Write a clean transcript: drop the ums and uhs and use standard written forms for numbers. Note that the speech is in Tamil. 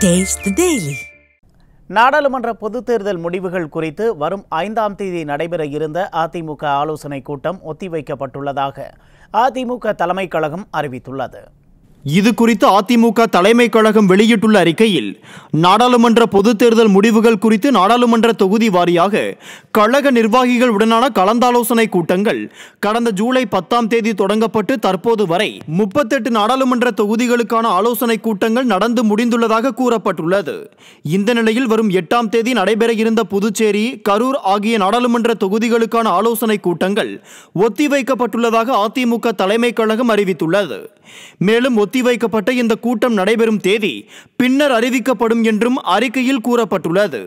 Taste the Daily. நாடாளுமன்ற பொதுத் தேர்தல் முடிவுகள் குறித்து வரும் 5ஆம் தேதி நடைபெற இருந்த அதிமுக ஆலோசனை கூட்டம் ஒத்திவைக்கப்பட்டுள்ளதாக அதிமுக தலைமைக் கழகம் அறிவித்துள்ளது. இது குறித்து அதிமுக தலைமைக் கழகம் வெளியிட்டுள்ள அறிக்கையில், நாடாளுமன்ற பொதுத் தேர்தல் முடிவுகள் குறித்து நாடாளுமன்ற தொகுதி வாரியாக கழக நிர்வாகிகள் உடனான கலந்தாலோசனை கூட்டங்கள் கடந்த ஜூலை 10ஆம் தேதி தொடங்கப்பட்டு தற்போது வரை 38 நாடாளுமன்ற தொகுதிகளுக்கான ஆலோசனை கூட்டங்கள் நடந்து முடிந்துள்ளதாக கூறப்பட்டுள்ளது. இந்த நிலையில் வரும் 8ஆம் தேதி நடைபெற இருந்த புதுச்சேரி, கரூர் ஆகிய நாடாளுமன்ற தொகுதிகளுக்கான ஆலோசனை கூட்டங்கள் ஒத்திவைக்கப்பட்டுள்ளதாக அதிமுக தலைமைக் கழகம் அறிவித்துள்ளது. மேலும் ஒத்திவைக்கப்பட்ட இந்த கூட்டம் நடைபெறும் தேதி பின்னர் அறிவிக்கப்படும் என்றும் அறிக்கையில் கூறப்பட்டுள்ளது.